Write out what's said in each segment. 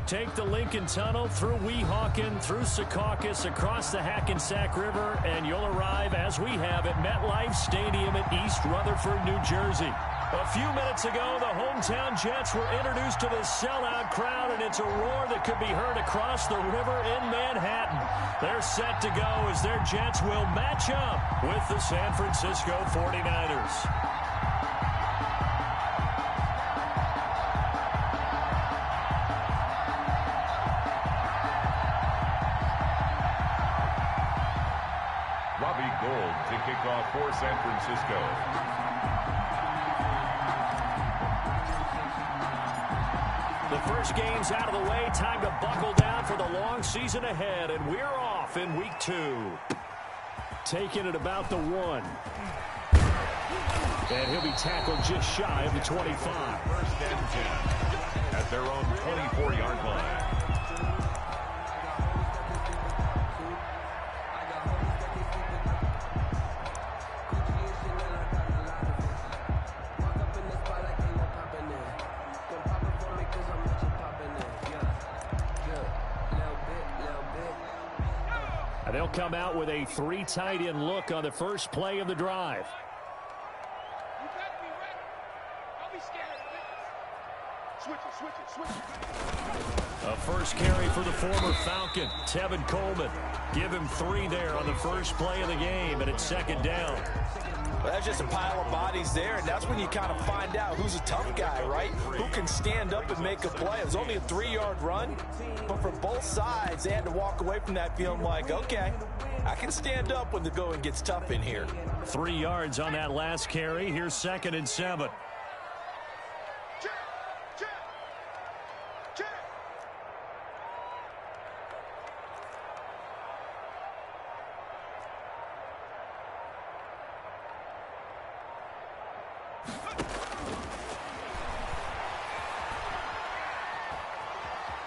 Take the Lincoln Tunnel through Weehawken, through Secaucus, across the Hackensack River, and you'll arrive, as we have, at MetLife Stadium in East Rutherford, New Jersey. A few minutes ago, the hometown Jets were introduced to this sellout crowd, and it's a roar that could be heard across the river in Manhattan. They're set to go as their Jets will match up with the San Francisco 49ers. Gold to kick off for San Francisco. The first game's out of the way. Time to buckle down for the long season ahead, and we're off in week 2. Taking it about the 1. And he'll be tackled just shy of the 25. First and 10 at their own 24-yard line. They'll come out with a 3 tight end look on the first play of the drive. You better be ready. Don't be scared. Switch it. A first carry for the former Falcon, Tevin Coleman. Give him 3 there on the first play of the game, and it's second down. Well, that's just a pile of bodies there, and that's when you kind of find out who's a tough guy, right? Who can stand up and make a play. It was only a 3-yard run, but for both sides, they had to walk away from that feeling like, okay, I can stand up when the going gets tough in here. 3 yards on that last carry. Here's 2nd and 7.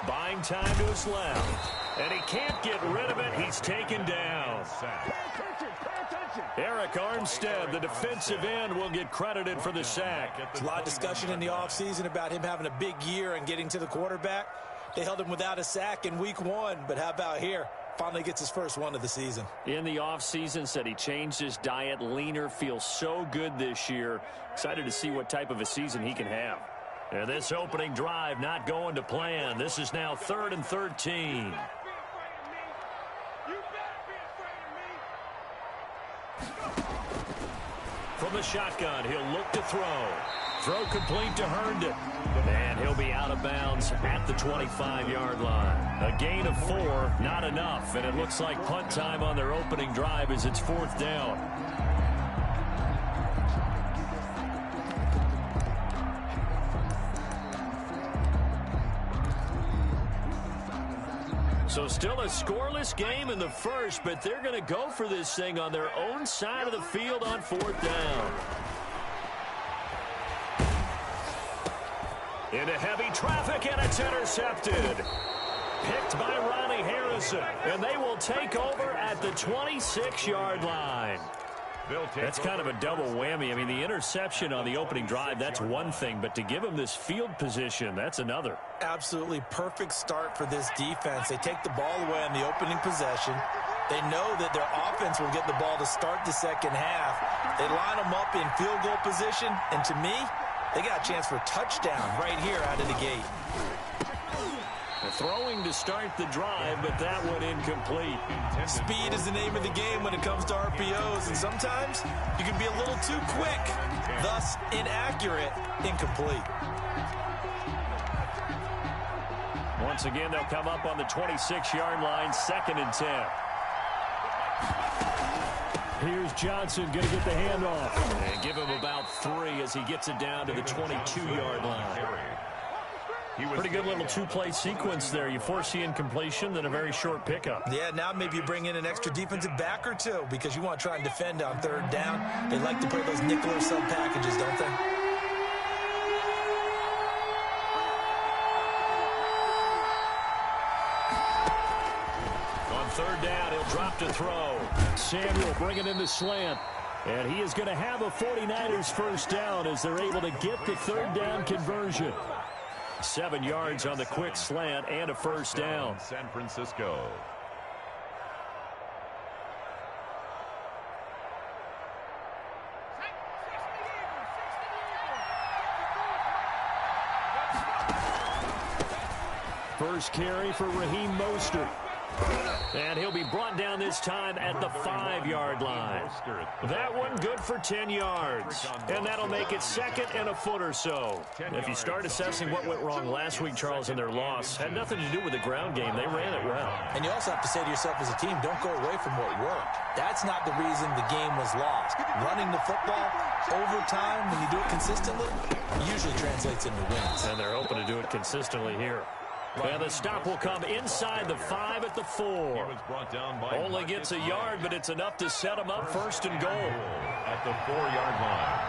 Buying time to his left. And he can't get rid of it. He's taken down. Eric Armstead, the defensive end, will get credited for the sack. There's a lot of discussion in the offseason about him having a big year and getting to the quarterback. They held him without a sack in week 1, but how about here? Finally gets his first one of the season. In the offseason, said he changed his diet, leaner, feels so good this year. Excited to see what type of a season he can have. And this opening drive not going to plan. This is now 3rd and 13. From the shotgun, he'll look to throw. Throw complete to Herndon. And he'll be out of bounds at the 25-yard line. A gain of 4, not enough. And it looks like punt time on their opening drive as it's 4th down. So still a scoreless game in the first, but they're going to go for this thing on their own side of the field on 4th down. Into heavy traffic, and it's intercepted. Picked by Ronnie Harrison, and they will take over at the 26-yard line. That's kind of a double whammy. I mean, the interception on the opening drive, that's one thing, but to give them this field position, that's another. Absolutely perfect start for this defense. They take the ball away on the opening possession. They know that their offense will get the ball to start the second half. They line them up in field goal position, and to me, they got a chance for a touchdown right here out of the gate. Throwing to start the drive, but that one incomplete. Speed is the name of the game when it comes to RPOs, and sometimes you can be a little too quick, thus inaccurate, incomplete. Once again, they'll come up on the 26-yard line, 2nd and 10. Here's Johnson going to get the handoff. And give him about 3 as he gets it down to the 22-yard line. Pretty good little 2-play sequence there. You force the incompletion, then a very short pickup. Yeah, now maybe you bring in an extra defensive back or 2 because you want to try and defend on 3rd down. They like to play those nickel or sub packages, don't they? On 3rd down, he'll drop to throw. Samuel bringing in the slant. And he is going to have a 49ers first down as they're able to get the 3rd down conversion. 7 yards on the quick slant and a first down. San Francisco. First carry for Raheem Mostert. And he'll be brought down this time at the 5-yard line. That one good for 10 yards. And that'll make it second and a foot or so. If you start assessing what went wrong last week, Charles, in their loss, had nothing to do with the ground game. They ran it well. And you also have to say to yourself as a team, don't go away from what worked. That's not the reason the game was lost. Running the football over time, when you do it consistently, usually translates into wins. And they're hoping to do it consistently here. And the stop will come inside the 5 at the 4. Only gets a yard, but it's enough to set him up first and goal. At the 4-yard line.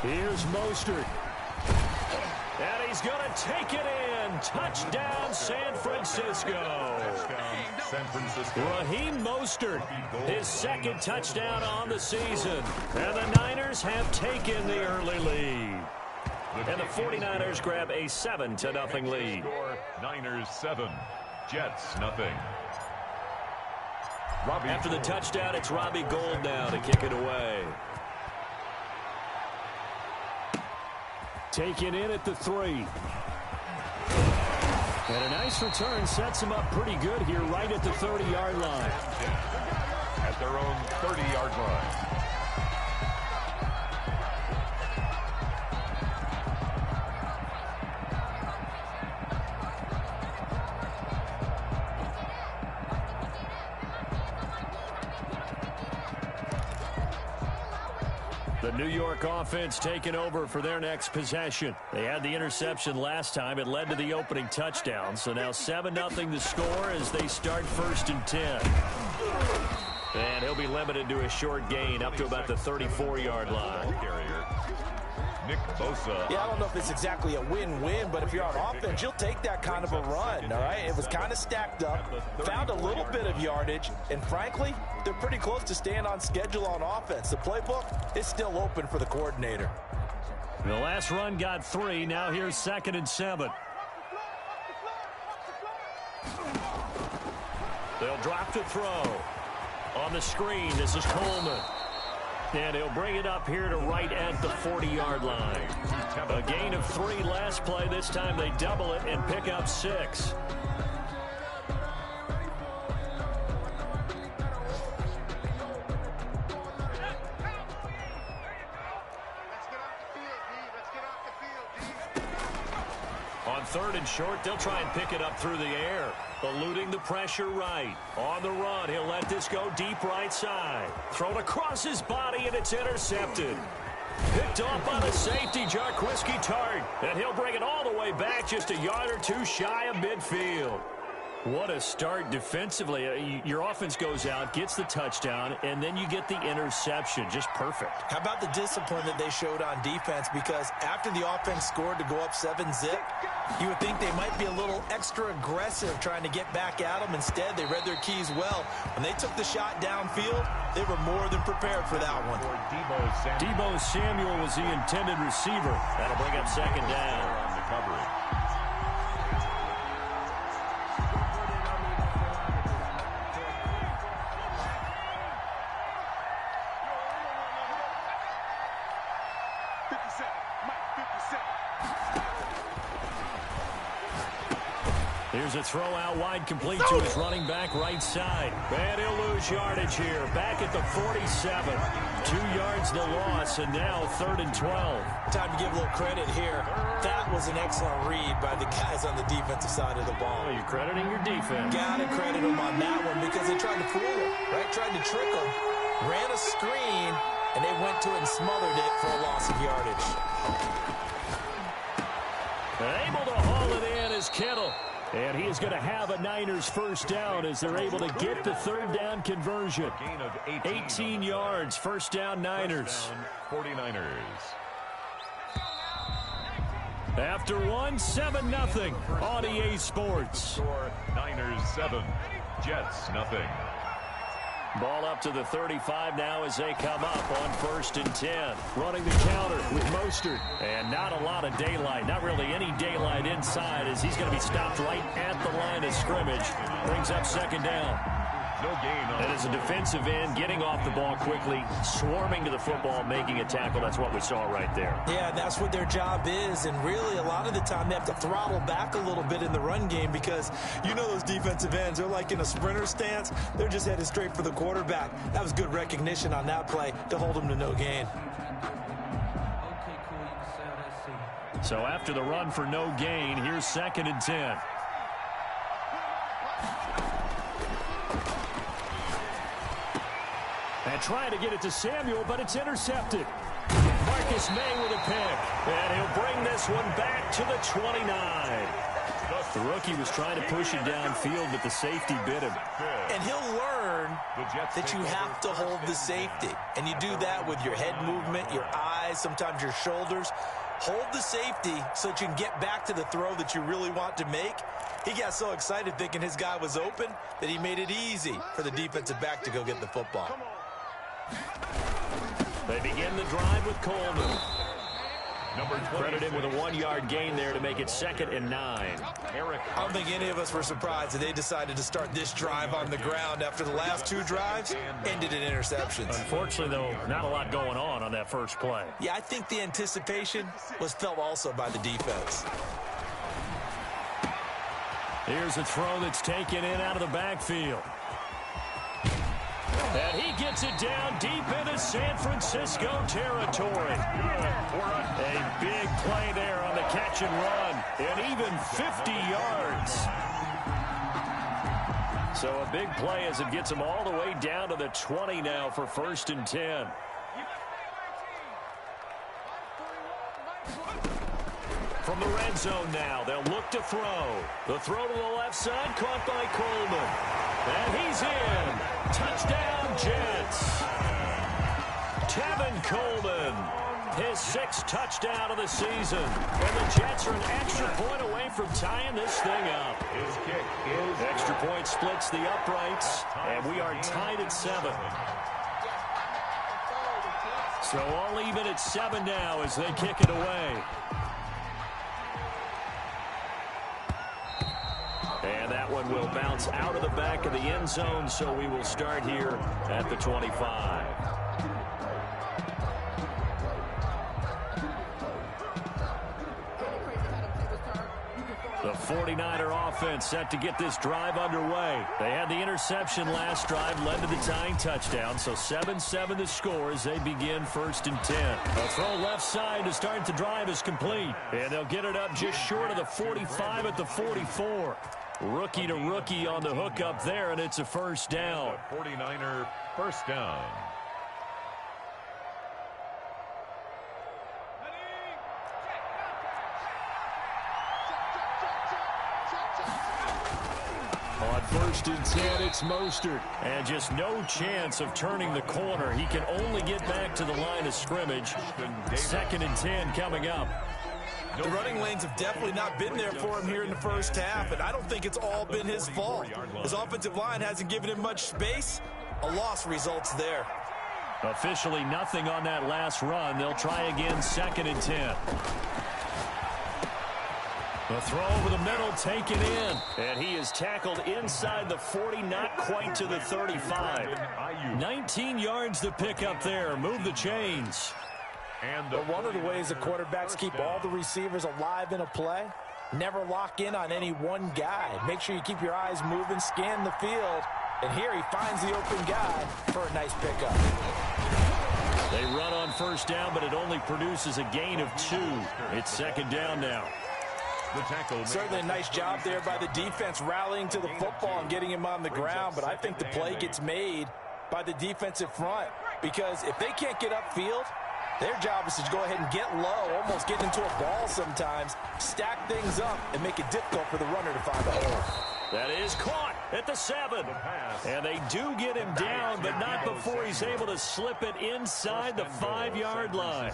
Here's Mostert. And he's going to take it in. Touchdown, San Francisco. San Francisco. Raheem Mostert, his second touchdown on the season. And the Niners have taken the early lead. And the 49ers grab a 7-0 lead. Niners 7, Jets nothing. After the touchdown, it's Robbie Gould now to kick it away. Taken in at the 3. And a nice return sets him up pretty good here right at the 30-yard line. At their own 30-yard line. The New York offense taking over for their next possession. They had the interception last time. It led to the opening touchdown. So now 7-0 the score as they start 1st and 10. And he'll be limited to a short gain up to about the 34-yard line. Nick Bosa. Yeah, I don't know if it's exactly a win-win, but if you're on offense, you'll take that kind of a run, all right? It was kind of stacked up, found a little bit of yardage, and frankly, they're pretty close to staying on schedule on offense. The playbook is still open for the coordinator. The last run got 3. Now here's 2nd and 7. They'll drop to throw. On the screen, this is Coleman. And he'll bring it up here to right at the 40-yard line. A gain of 3 last play. This time they double it and pick up 6. On 3rd and short, they'll try and pick it up through the air. Eluding the pressure right. On the run, he'll let this go deep right side. Thrown across his body, and it's intercepted. Picked off by the safety, Jarquiski Tart. And he'll bring it all the way back just a yard or 2 shy of midfield. What a start defensively. Your offense goes out, gets the touchdown, and then you get the interception. Just perfect. How about the discipline that they showed on defense? Because after the offense scored to go up 7-zip, you would think they might be a little extra aggressive trying to get back at them. Instead, they read their keys well. When they took the shot downfield, they were more than prepared for that one. Deebo Samuel was the intended receiver. That'll bring up 2nd down. On the coverage. Here's a throw out wide, complete to his running back right side. And he'll lose yardage here. Back at the 47. 2 yards the loss, and now 3rd and 12. Time to give a little credit here. That was an excellent read by the guys on the defensive side of the ball. Oh, you're crediting your defense. Gotta credit them on that one because they tried to fool them, right? Tried to trick them. Ran a screen, and they went to it and smothered it for a loss of yardage. Able to haul it in is Kittle. And he is going to have a Niners first down as they're able to get the 3rd down conversion. 18 yards, first down Niners. 49ers. After 7-0 on EA Sports. Niners 7, Jets nothing. Ball up to the 35 now as they come up on 1st and 10. Running the counter with Mostert. And not a lot of daylight. Not really any daylight inside as he's going to be stopped right at the line of scrimmage. Brings up 2nd down. No gain on And as a defensive end, getting off the ball quickly, swarming to the football, making a tackle. That's what we saw right there. Yeah, that's what their job is. And really, a lot of the time, they have to throttle back a little bit in the run game because you know those defensive ends, they're like in a sprinter stance. They're just headed straight for the quarterback. That was good recognition on that play to hold them to no gain. So after the run for no gain, here's 2nd and 10. And trying to get it to Samuel, but it's intercepted. Marcus May with a pick. And he'll bring this one back to the 29. The rookie was trying to push it downfield, but the safety bit him. And he'll learn that you have to hold the safety. And you do that with your head movement, your eyes, sometimes your shoulders. Hold the safety so that you can get back to the throw that you really want to make. He got so excited thinking his guy was open that he made it easy for the defensive back to go get the football. They begin the drive with Coleman. Credit him with a 1-yard gain there to make it 2nd and 9. I don't think any of us were surprised that they decided to start this drive on the ground after the last 2 drives ended in interceptions. Unfortunately, though, not a lot going on that first play. Yeah, I think the anticipation was felt also by the defense. Here's a throw that's taken in out of the backfield. And he gets it down deep into San Francisco territory. A big play there on the catch and run. And even 50 yards. So a big play as it gets him all the way down to the 20 now for 1st and 10. From the red zone now, they'll look to throw. The throw to the left side, caught by Coleman. And he's in. Touchdown, Jets. Tevin Coleman, his 6th touchdown of the season. And the Jets are an extra point away from tying this thing up. his kick is Extra point splits the uprights, and we are tied at 7. So all even at 7 now as they kick it away. And that one will bounce out of the back of the end zone, so we will start here at the 25. The 49er offense set to get this drive underway. They had the interception last drive, led to the tying touchdown, so 7-7 the score as they begin 1st and 10. A throw left side to start the drive is complete, and they'll get it up just short of the 45 at the 44. Rookie to rookie on the hook up there, and it's a 1st down. 49er first down. On 1st and 10, it's Mostert. And just no chance of turning the corner. He can only get back to the line of scrimmage. 2nd and 10 coming up. The running lanes have definitely not been there for him here in the first half, and I don't think it's all been his fault. His offensive line hasn't given him much space. A loss results there. Officially nothing on that last run. They'll try again 2nd and 10. The throw over the middle taken in. And he is tackled inside the 40, not quite to the 35. 19 yards to pick up there. Move the chains. But one of the ways the quarterbacks keep all the receivers alive in a play, never lock in on any one guy. Make sure you keep your eyes moving, scan the field. And here he finds the open guy for a nice pickup. They run on 1st down, but it only produces a gain of 2. It's 2nd down now. The tackle. Certainly a nice job there by the defense rallying to the football and getting him on the ground. But I think the play gets made by the defensive front because if they can't get upfield, their job is to go ahead and get low, almost get into a ball sometimes, stack things up, and make it difficult for the runner to find a hole. That is caught at the 7. And they do get him down, but not before he's able to slip it inside the 5-yard line.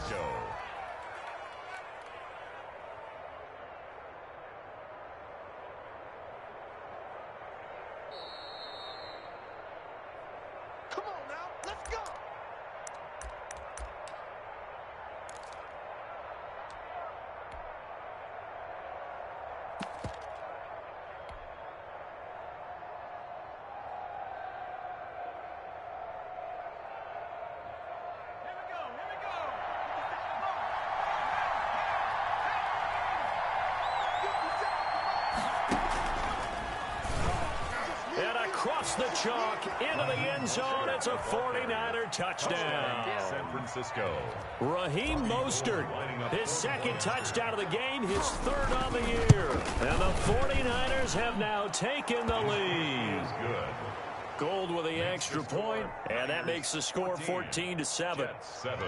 across the chalk into the end zone. It's a 49er touchdown. San Francisco. Raheem Mostert, his second touchdown of the game, his third on the year. And the 49ers have now taken the lead. Good. Gold with the extra point, and that makes the score 14-7. Jets 7.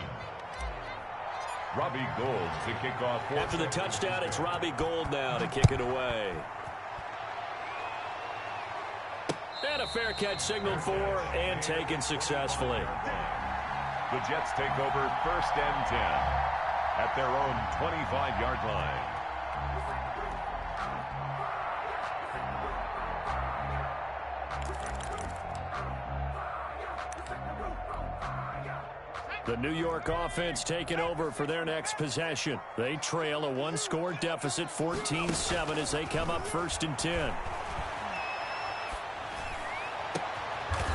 Robbie Gould to kick off. After the touchdown, it's Robbie Gould now to kick it away. And a fair catch signaled for and taken successfully. The Jets take over 1st and 10 at their own 25-yard line. The New York offense taking over for their next possession. They trail a one-score deficit, 14-7, as they come up 1st and 10.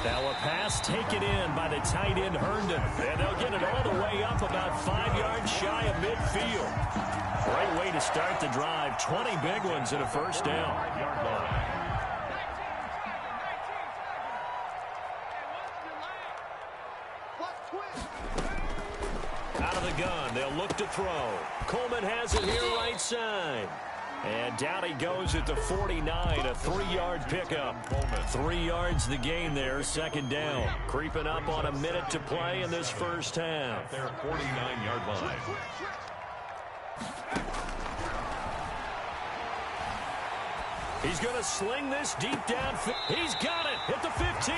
Now a pass taken in by the tight end Herndon. And they'll get it all the way up about 5 yards shy of midfield. Great way to start the drive. 20 big ones and a first down. Out of the gun, they'll look to throw. Coleman has it here right side. And down he goes at the 49, a 3-yard pickup. 3 yards the gain there, 2nd down. Creeping up on a minute to play in this first half. Their 49-yard line. He's going to sling this deep down. He's got it at the 15.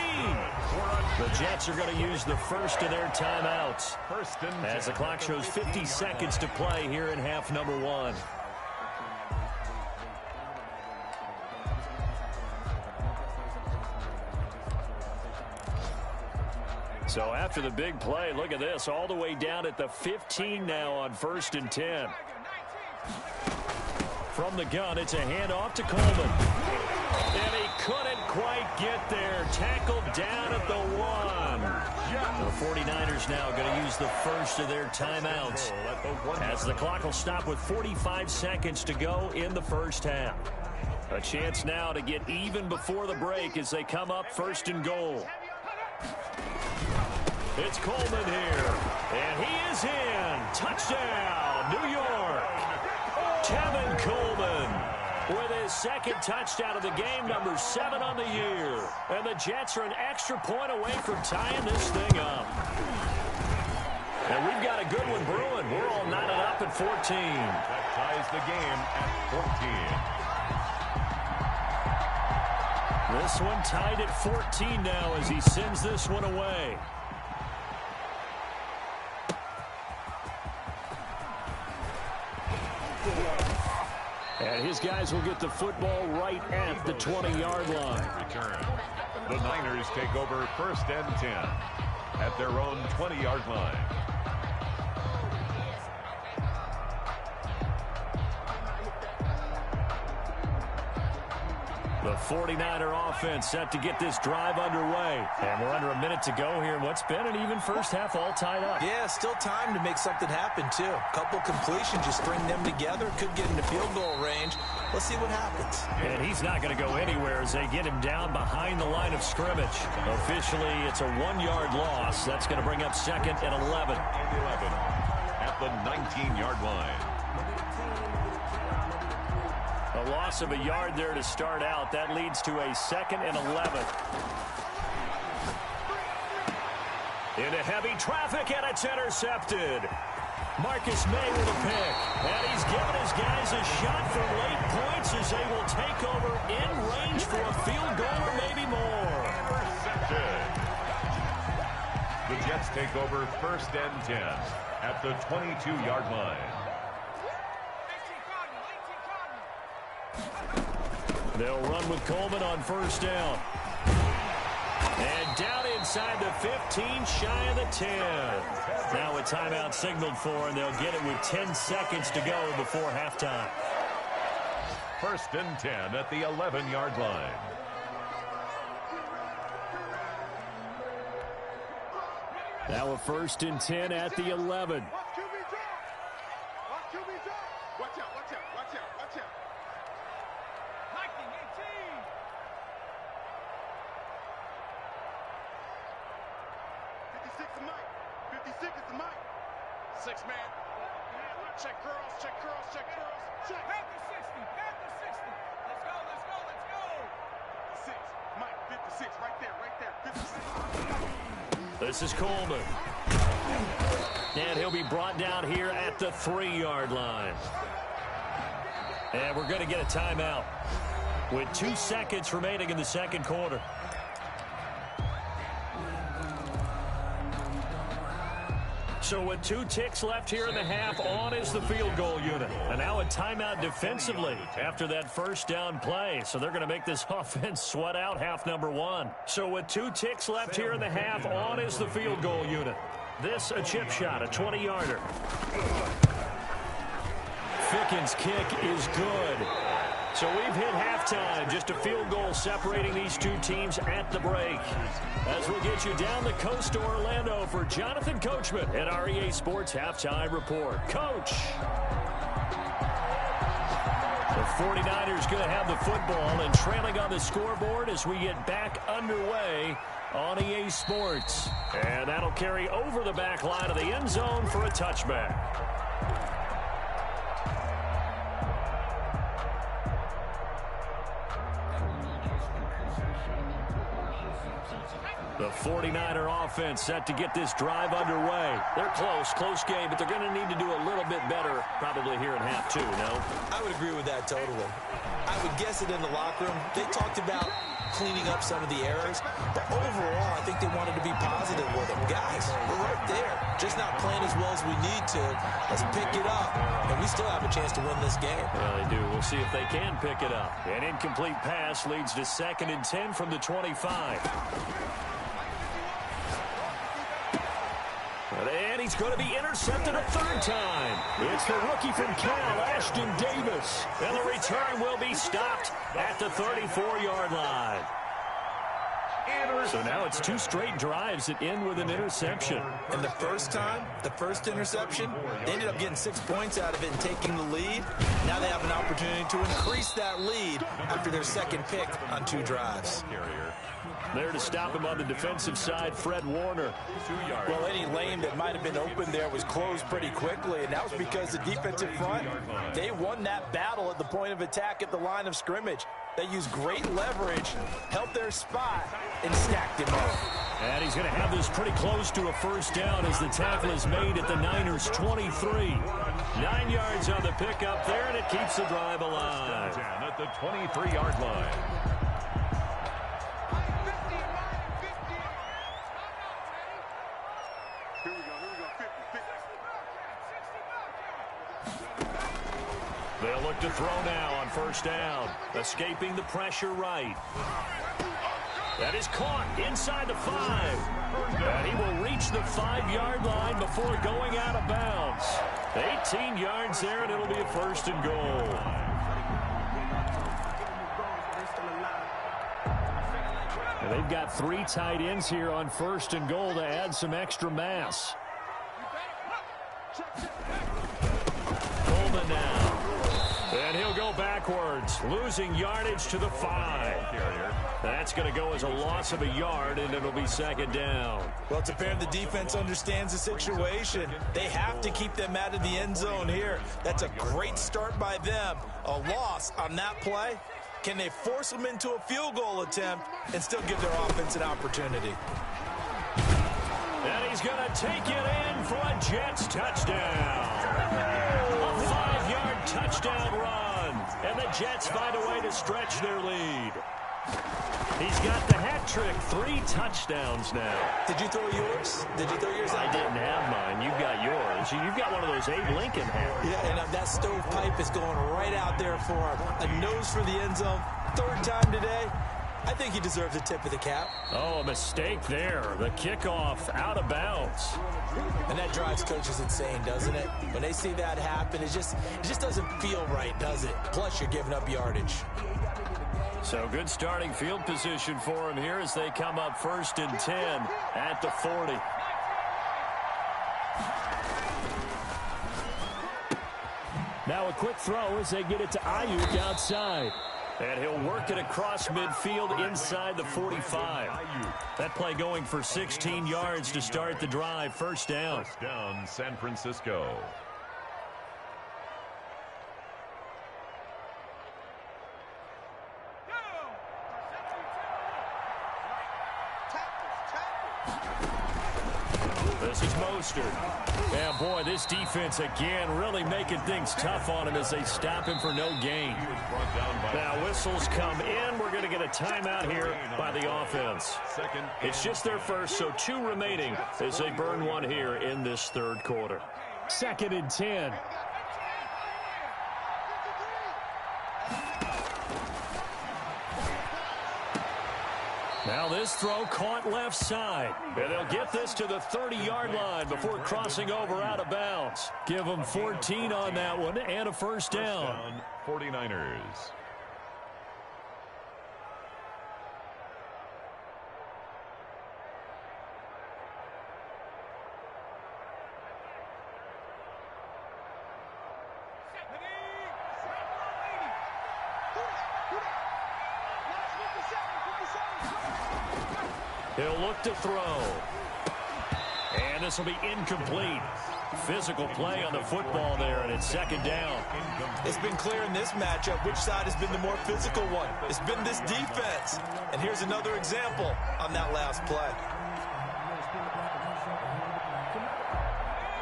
The Jets are going to use the first of their timeouts as the clock shows 50 seconds to play here in half number 1. So after the big play, look at this, all the way down at the 15 now on 1st and 10. From the gun, it's a handoff to Coleman. And he couldn't quite get there. Tackled down at the 1. The 49ers now going to use the first of their timeouts as the clock will stop with 45 seconds to go in the first half. A chance now to get even before the break as they come up 1st and goal. It's Coleman here, and he is in. Touchdown, New York. Tevin Coleman with his second touchdown of the game, number 7 on the year. And the Jets are an extra point away from tying this thing up. And we've got a good one brewing. We're all knotted up at 14. That ties the game at 14. This one tied at 14 now as he sends this one away. And his guys will get the football right at the 20-yard line. Return. The Niners take over 1st and 10 at their own 20-yard line. The 49er offense set to get this drive underway. And we're under a minute to go here in what's been an even first half, all tied up. Yeah, still time to make something happen, too. A couple completions, just string them together. Could get into field goal range. Let's see what happens. And he's not going to go anywhere as they get him down behind the line of scrimmage. Officially, it's a 1-yard loss. That's going to bring up 2nd and 11. At the 19-yard line. A loss of a yard there to start out. That leads to a 2nd and 11. Into heavy traffic, and it's intercepted. Marcus May with a pick. And he's given his guys a shot for late points as they will take over in range for a field goal or maybe more. Intercepted. The Jets take over 1st and 10 at the 22-yard line. They'll run with Coleman on 1st down. And down inside the 15, shy of the 10. Now a timeout signaled for, and they'll get it with 10 seconds to go before halftime. 1st and 10 at the 11-yard line. Now a 1st and 10 at the 11. the mic. 6 man. Check girls, check girls, check girls. Check. Panther 60, Panther 60. Let's go, let's go, let's go. 6, Mike, 56, right there, 56. This is Coleman. And he'll be brought down here at the 3-yard line. And we're going to get a timeout with 2 seconds remaining in the second quarter. So with 2 ticks left here in the half, on is the field goal unit. And now a timeout defensively after that first down play. So they're going to make this offense sweat out half number 1. So with 2 ticks left here in the half, on is the field goal unit. This a chip shot, a 20-yarder. Ficken's kick is good. So we've hit halftime, just a field goal separating these 2 teams at the break. As we'll get you down the coast to Orlando for Jonathan Coachman at our EA Sports Halftime Report. Coach! The 49ers going to have the football and trailing on the scoreboard as we get back underway on EA Sports. And that'll carry over the back line of the end zone for a touchback. The 49er offense set to get this drive underway. They're close game, but they're going to need to do a little bit better probably here in half 2, no? I would agree with that totally. I would guess it in the locker room. They talked about cleaning up some of the errors, but overall, I think they wanted to be positive with them. Guys, we're right there. Just not playing as well as we need to. Let's pick it up, and we still have a chance to win this game. Yeah, they do. We'll see if they can pick it up. An incomplete pass leads to 2nd and 10 from the 25. And he's going to be intercepted a 3rd time. It's the rookie from Cal, Ashton Davis. And the return will be stopped at the 34-yard line. So now it's 2 straight drives that end with an interception. And the first time, the first interception, they ended up getting 6 points out of it and taking the lead. Now they have an opportunity to increase that lead after their 2nd pick on 2 drives. There to stop him on the defensive side, Fred Warner. 2 yards. Well, any lane that might have been open there was closed pretty quickly, and that was because the defensive front, they won that battle at the point of attack at the line of scrimmage. They used great leverage, held their spot, and stacked him up. And he's going to have this pretty close to a first down as the tackle is made at the Niners' 23. 9 yards on the pickup there, and it keeps the drive alive. At the 23-yard line. They'll look to throw now on first down. Escaping the pressure right. That is caught inside the 5. And he will reach the 5-yard line before going out of bounds. 18 yards there, and it'll be a 1st and goal. And they've got 3 tight ends here on 1st and goal to add some extra mass. Coleman now. And he'll go backwards, losing yardage to the 5. That's going to go as a loss of a yard, and it'll be 2nd down. Well, it's apparent the defense understands the situation. They have to keep them out of the end zone here. That's a great start by them. A loss on that play. Can they force them into a field goal attempt and still give their offense an opportunity? And he's going to take it in for a Jets touchdown. A 5-yard touchdown run. And the Jets find a way to stretch their lead. He's got the hat trick, 3 touchdowns now. Did you throw yours? Did you throw yours out? I didn't have mine. You've got yours. You've got one of those Abe Lincoln hats. Yeah, and that stovepipe is going right out there for him. A nose for the end zone. 3rd time today. I think he deserves a tip of the cap. Oh, a mistake there. The kickoff out of bounds. And that drives coaches insane, doesn't it? When they see that happen, it just doesn't feel right, does it? Plus, you're giving up yardage. So good starting field position for him here as they come up 1st and 10 at the 40. Now a quick throw as they get it to Ayuk outside. And he'll work it across midfield inside the 45. That play going for 16 yards to start the drive. First down. First down, San Francisco. This is Mostert. Yeah, boy, this defense again really making things tough on him as they stop him for no gain. Now whistles come in. We're going to get a timeout here by the offense. It's just their first, so 2 remaining as they burn one here in this third quarter. 2nd and 10. Now this throw caught left side. And they'll get this to the 30-yard line before crossing over out of bounds. Give them 14 on that one and a first down. 49ers. He'll look to throw. And this will be incomplete. Physical play on the football there, and it's 2nd down. It's been clear in this matchup which side has been the more physical one. It's been this defense. And here's another example on that last play.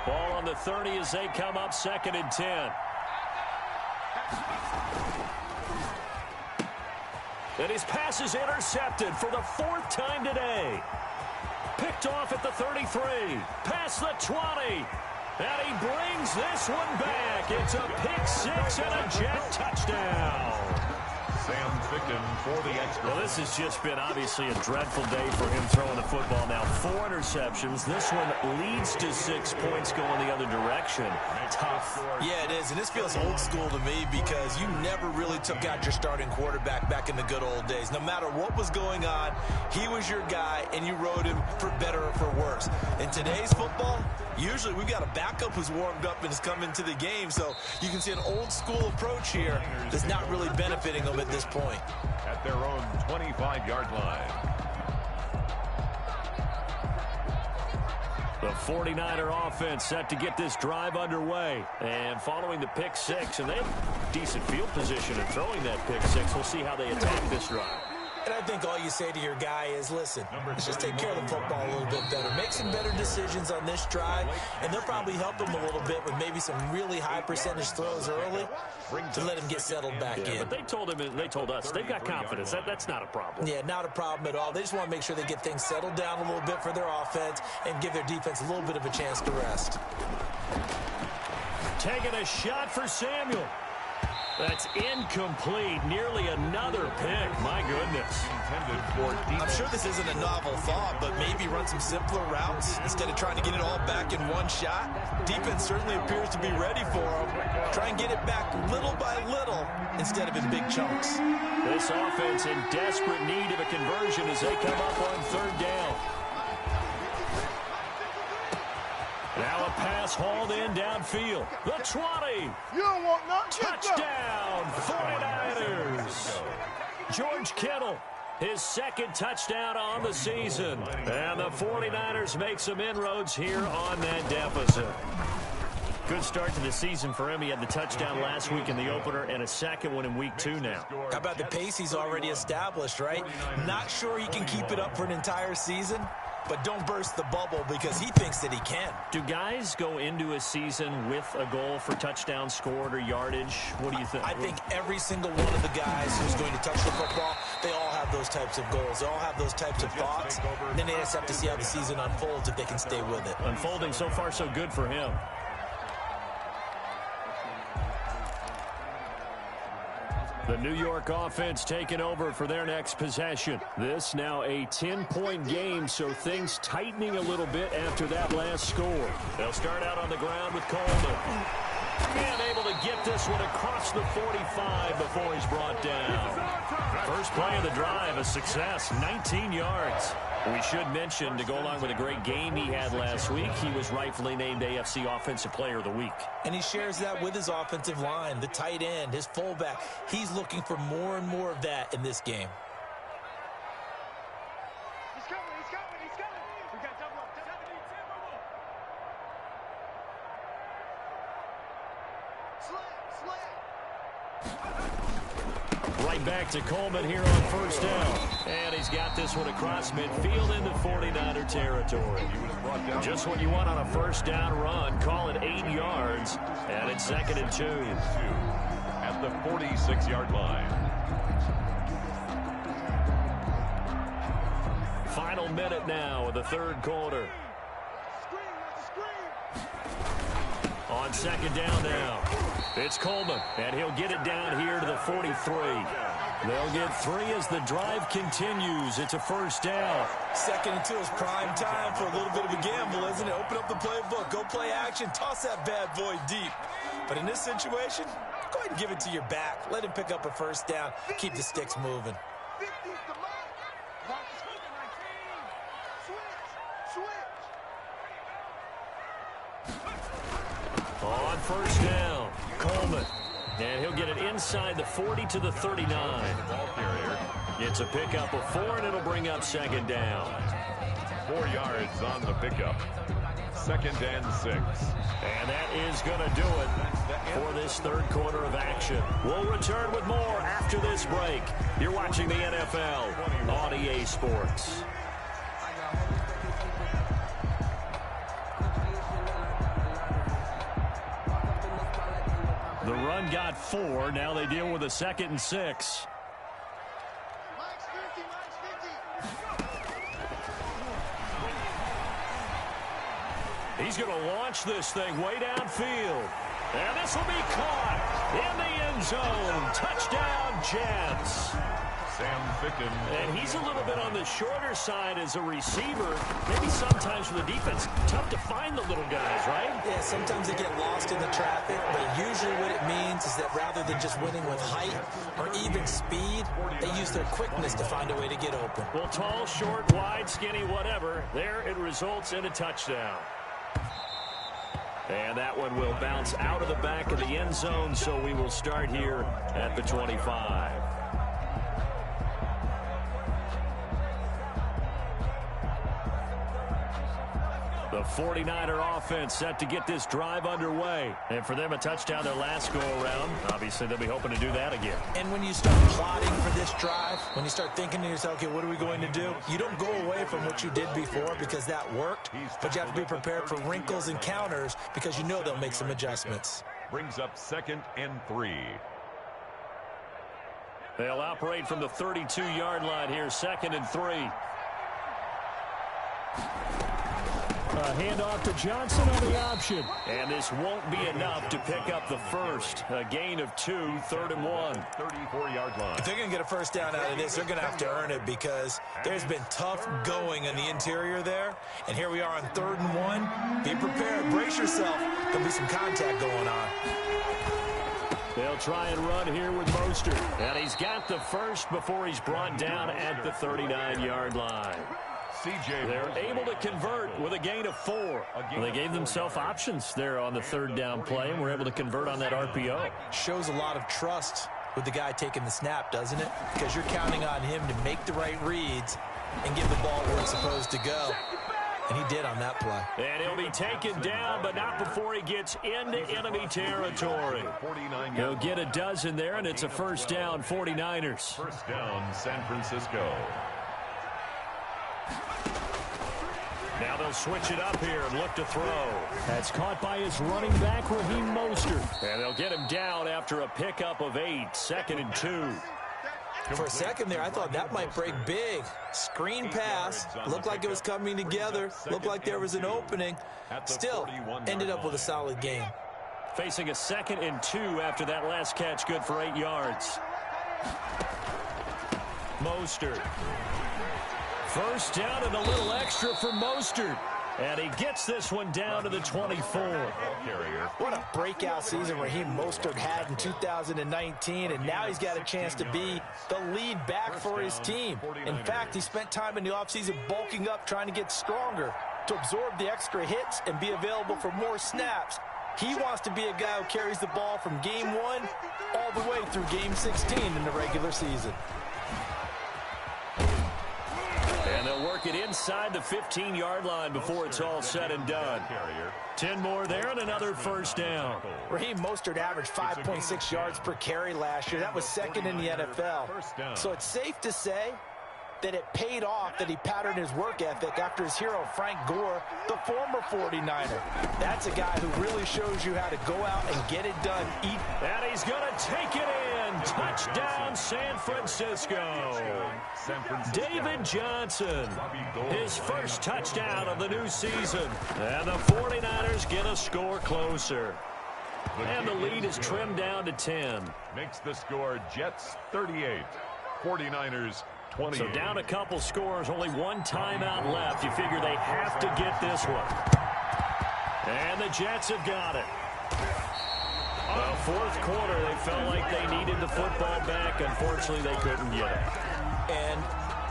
Ball on the 30 as they come up 2nd and 10. And his pass is intercepted for the 4th time today. Picked off at the 33. Past the 20. And he brings this one back. It's a pick 6 and a Jet touchdown. Sam Ficken for the extra. Well, this has just been obviously a dreadful day for him throwing the football. Now 4 interceptions. This one leads to 6 points going the other direction. Tough. Yeah, it is. And this feels old school to me because you never really took out your starting quarterback back in the good old days. No matter what was going on, he was your guy, and you rode him for better or for worse. In today's football, usually we've got a backup who's warmed up and has come into the game. So you can see an old school approach here that's not really benefiting them at this point. At their own 25-yard line. The 49er offense set to get this drive underway. And following the pick 6, and they have decent field position in throwing that pick 6. We'll see how they attack this drive. And I think all you say to your guy is, listen, let's just take care of the football a little bit better. Make some better decisions on this drive, and they'll probably help him a little bit with maybe some really high percentage throws early to let him get settled back in. But they told him, and they told us, they've got confidence. That's not a problem. Yeah, not a problem at all. They just want to make sure they get things settled down a little bit for their offense and give their defense a little bit of a chance to rest. Taking a shot for Samuel. That's incomplete. Nearly another pick. My goodness. I'm sure this isn't a novel thought, but maybe run some simpler routes instead of trying to get it all back in one shot. Defense certainly appears to be ready for him. Try and get it back little by little instead of in big chunks. This offense in desperate need of a conversion as they come up on 3rd down. Now a pass hauled in downfield. The 20. You don't want nothing. Touchdown, 49ers. George Kittle, his 2nd touchdown on the season. And the 49ers make some inroads here on that deficit. Good start to the season for him. He had the touchdown last week in the opener and a 2nd one in week 2 now. How about the pace he's already established, right? Not sure he can keep it up for an entire season, but don't burst the bubble because he thinks that he can. Do guys go into a season with a goal for touchdown scored or yardage? What do you think? I think every single one of the guys who's going to touch the football, they all have those types of goals. They all have those types of thoughts. And then they just have to see how the season unfolds if they can stay with it. Unfolding so far so good for him. The New York offense taking over for their next possession. This now a 10-point game, so things tightening a little bit after that last score. They'll start out on the ground with Coleman. And able to get this one across the 45 before he's brought down. First play of the drive, a success, 19 yards. We should mention, to go along with a great game he had last week, he was rightfully named AFC Offensive Player of the Week. And he shares that with his offensive line, the tight end, his fullback. He's looking for more and more of that in this game. He's coming. We got double up. Right back to Coleman here on first down. And he's got this one across midfield into 49er territory. Just what you want on a first down run. Call it 8 yards. And it's 2nd and 2. At the 46-yard line. Final minute now of the third quarter. On 2nd down now, it's Coleman, and he'll get it down here to the 43. They'll get 3 as the drive continues. It's a first down. 2nd and 2 is prime time for a little bit of a gamble, isn't it? Open up the playbook, go play action, toss that bad boy deep. But in this situation, go ahead and give it to your back. Let him pick up a first down. Keep the sticks moving. On first down, Coleman. And he'll get it inside the 40 to the 39. Ball carrier. It's a pickup of 4, and it'll bring up 2nd down. 4 yards on the pickup. 2nd and 6. And that is going to do it for this third quarter of action. We'll return with more after this break. You're watching the NFL on EA Sports. The run got 4. Now they deal with a 2nd and 6. He's going to launch this thing way downfield. And this will be caught in the end zone. Touchdown, Jets. Sam Ficken. And he's a little bit on the shorter side as a receiver. Maybe sometimes for the defense, tough to find the little guys, right? Yeah, sometimes they get lost in the traffic, but usually what it means is that rather than just winning with height or even speed, they use their quickness to find a way to get open. Well, tall, short, wide, skinny, whatever, there it results in a touchdown. And that one will bounce out of the back of the end zone, so we will start here at the 25. The 49er offense set to get this drive underway. And for them, a touchdown their last go-around. Obviously, they'll be hoping to do that again. And when you start plotting for this drive, when you start thinking to yourself, okay, what are we going to do? You don't go away from what you did before because that worked, but you have to be prepared for wrinkles and counters because you know they'll make some adjustments. Brings up 2nd and 3. They'll operate from the 32-yard line here, 2nd and 3. A handoff to Johnson on the option. And this won't be enough to pick up the first. A gain of 2, 3rd and 1. 34-yard line. If they're going to get a first down out of this, they're going to have to earn it because there's been tough going in the interior there. And here we are on 3rd and 1. Be prepared. Brace yourself. There'll be some contact going on. They'll try and run here with Mostert. And he's got the first before he's brought down at the 39-yard line. They're able to convert with a gain of 4. They gave themselves options there on the 3rd down play, and were able to convert on that RPO. Shows a lot of trust with the guy taking the snap, doesn't it? Because you're counting on him to make the right reads and get the ball where it's supposed to go. And he did on that play. And he'll be taken down, but not before he gets into enemy territory. He'll get a dozen there, and it's a first down, 49ers. First down, San Francisco. Now they'll switch it up here and look to throw. That's caught by his running back, Raheem Mostert. And they'll get him down after a pickup of 8, 2nd and 2. For a second there, I thought that might break big. Screen pass. Looked like it was coming together. Looked like there was an opening. Still, ended up with a solid game. Facing a 2nd and 2 after that last catch, good for 8 yards. Mostert. First down and a little extra for Mostert. And he gets this one down to the 24. What a breakout season Raheem Mostert had in 2019, and now he's got a chance to be the lead back for his team. In fact, he spent time in the offseason bulking up, trying to get stronger to absorb the extra hits and be available for more snaps. He wants to be a guy who carries the ball from game 1 all the way through game 16 in the regular season. And they'll work it inside the 15-yard line before it's all said and done. 10 more there and another first down. Raheem Mostert averaged 5.6 yards per carry last year. That was second in the NFL. So it's safe to say that it paid off that he patterned his work ethic after his hero, Frank Gore, the former 49er. That's a guy who really shows you how to go out and get it done. And he's going to take it in. Touchdown, San Francisco. David Johnson, his first touchdown of the new season. And the 49ers get a score closer. And the lead is trimmed down to 10. Makes the score Jets 38, 49ers 28. So down a couple scores, only one timeout left. You figure they have to get this one. And the Jets have got it. Fourth quarter, they felt like they needed the football back. Unfortunately, they couldn't get it. And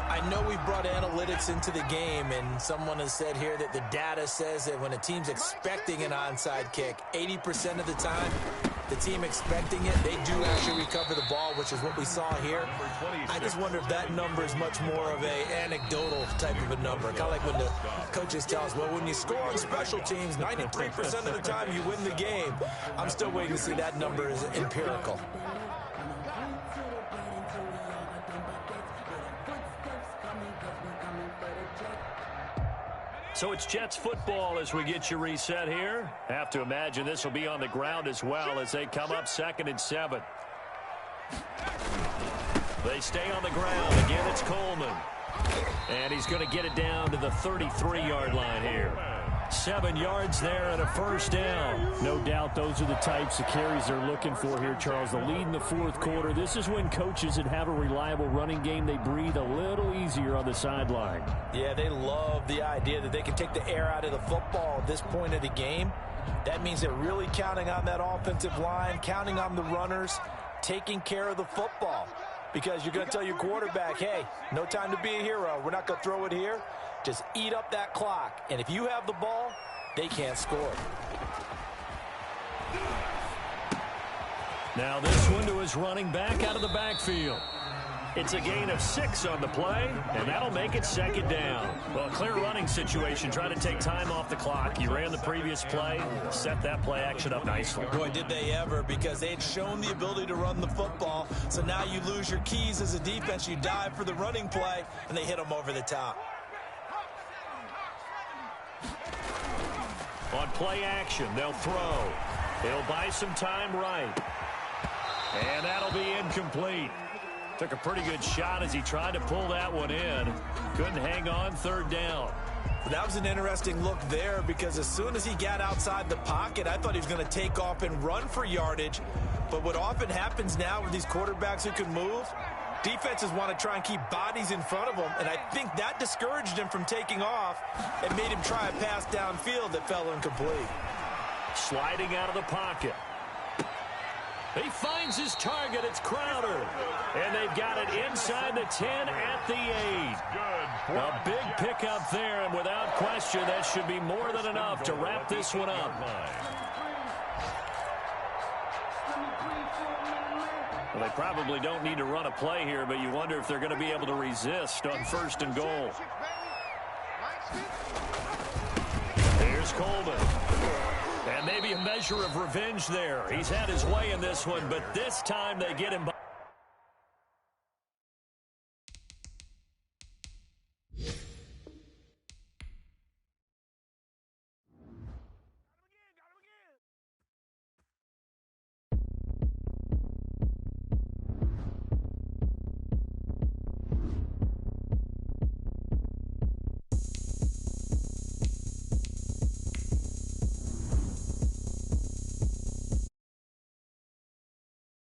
I know we brought analytics into the game, and someone has said here that the data says that when a team's expecting an onside kick, 80% of the time, the team expecting it, they do actually recover the ball, which is what we saw here. I just wonder if that number is much more of a anecdotal type of a number. Kind of like when the coaches tell us, well, when you score on special teams, 93% of the time you win the game. I'm still waiting to see that number is empirical. So it's Jets football as we get you reset here. Have to imagine this will be on the ground as well as they come up 2nd and 7. They stay on the ground. Again, it's Coleman. And he's going to get it down to the 33-yard line here. 7 yards there and a first down. No doubt those are the types of carries they're looking for here, Charles. The lead in the fourth quarter. This is when coaches that have a reliable running game, they breathe a little easier on the sideline. Yeah, they love the idea that they can take the air out of the football at this point of the game. That means they're really counting on that offensive line, counting on the runners, taking care of the football. Because you're going to tell your quarterback, hey, no time to be a hero. We're not going to throw it here. Just eat up that clock. And if you have the ball, they can't score. Now this one to his running back out of the backfield. It's a gain of 6 on the play, and that'll make it 2nd down. Well, a clear running situation. Try to take time off the clock. You ran the previous play, set that play action up nicely. Boy, did they ever, because they had shown the ability to run the football. So now you lose your keys as a defense. You dive for the running play, and they hit them over the top. On play action, they'll throw. He'll buy some time right. And that'll be incomplete. Took a pretty good shot as he tried to pull that one in. Couldn't hang on, 3rd down. That was an interesting look there, because as soon as he got outside the pocket, I thought he was going to take off and run for yardage. But what often happens now with these quarterbacks who can move, defenses want to try and keep bodies in front of them, and I think that discouraged him from taking off and made him try a pass downfield that fell incomplete. Sliding out of the pocket. He finds his target. It's Crowder. And they've got it inside the 10 at the 8. A big pickup there, and without question, that should be more than enough to wrap this one up. Well, they probably don't need to run a play here, but you wonder if they're going to be able to resist on 1st and goal. Here's Coleman. And maybe a measure of revenge there. He's had his way in this one, but this time they get him by.